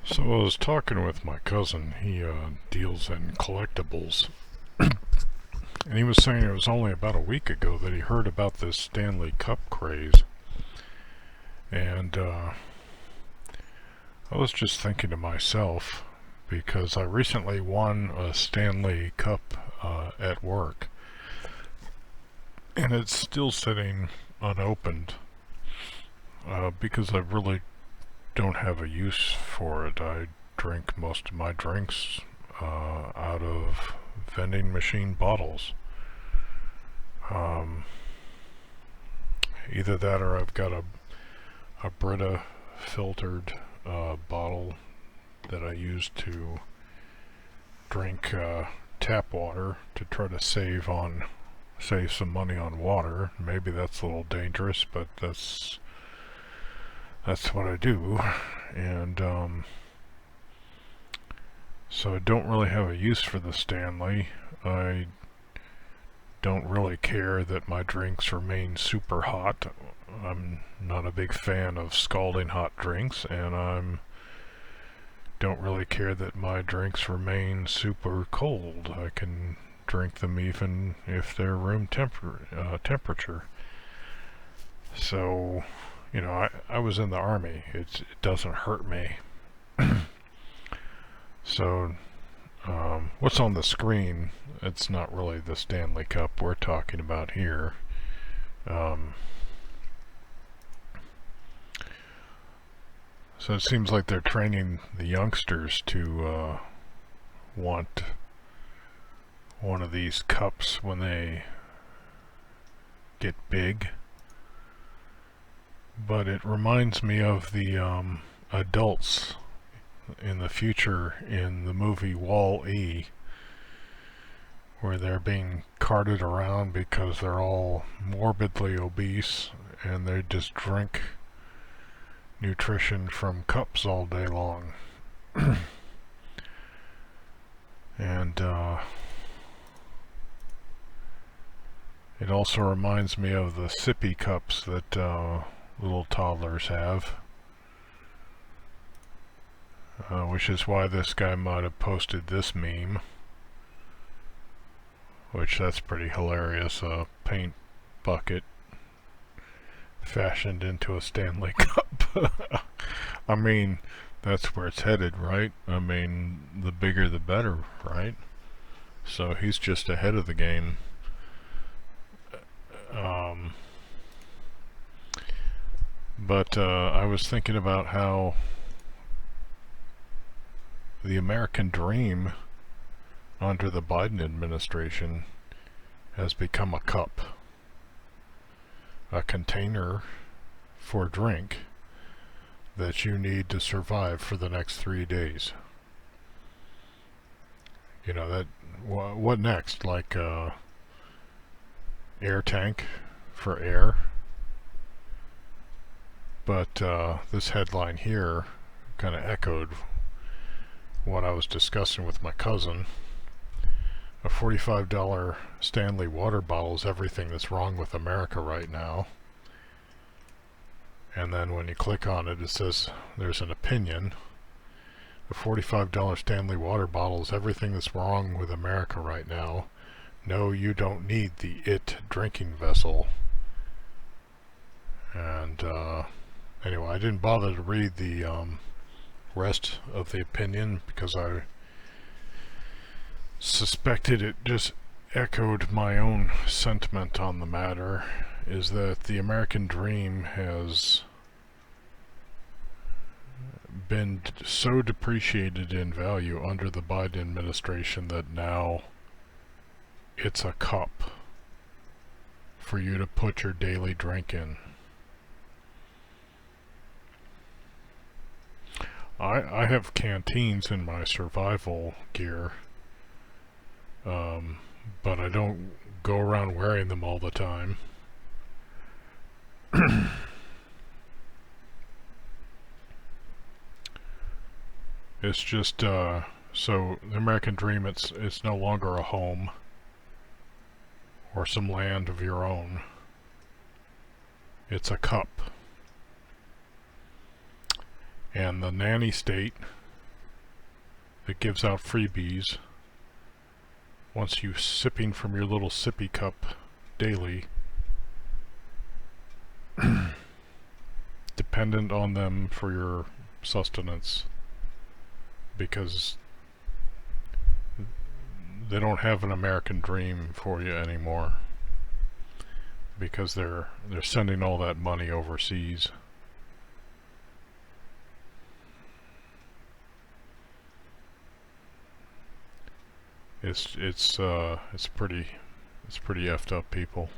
So I was talking with my cousin. He deals in collectibles, and he was saying it was only about a week ago that he heard about this Stanley Cup craze. And I was just thinking to myself, because I recently won a Stanley Cup at work, and it's still sitting unopened because I really don't have a use for it. I drink most of my drinks out of vending machine bottles. Um, Either that or I've got a Brita filtered bottle that I use to drink tap water to try to save some money on water. Maybe that's a little dangerous, but that's what I do. And so I don't really have a use for the Stanley. I don't really care that my drinks remain super hot. I'm not a big fan of scalding hot drinks, and I don't really care that my drinks remain super cold. I can drink them even if they're room temperature. So, I was in the army. It doesn't hurt me. So, what's on the screen, it's not really the Stanley Cup we're talking about here. Um, so it seems like they're training the youngsters to want one of these cups when they get big. But it reminds me of the adults in the future in the movie Wall-E, where they're being carted around because they're all morbidly obese and they just drink nutrition from cups all day long. And it also reminds me of the sippy cups that little toddlers have. Which is why this guy might have posted this meme, which that's pretty hilarious. A paint bucket fashioned into a Stanley Cup. I mean, that's where it's headed, right? I mean, the bigger the better, right? So he's just ahead of the game. But I was thinking about how the American dream under the Biden administration has become a cup, a container for drink that you need to survive for the next 3 days. What next? Like air tank for air. But this headline here kind of echoed what I was discussing with my cousin. A $45 Stanley water bottle is everything that's wrong with America right now. And then when you click on it, it says there's an opinion. A $45 Stanley water bottle is everything that's wrong with America right now. No, you don't need the IT drinking vessel. And anyway, I didn't bother to read the rest of the opinion because I suspected it just echoed my own sentiment on the matter, is that the American dream has been so depreciated in value under the Biden administration that now it's a cup for you to put your daily drink in. I have canteens in my survival gear, but I don't go around wearing them all the time. It's just so the American dream, it's no longer a home or some land of your own. It's a cup. And the nanny state that gives out freebies once you sipping from your little sippy cup daily, dependent on them for your sustenance, because they don't have an American dream for you anymore, because they're sending all that money overseas. It's pretty effed up, people.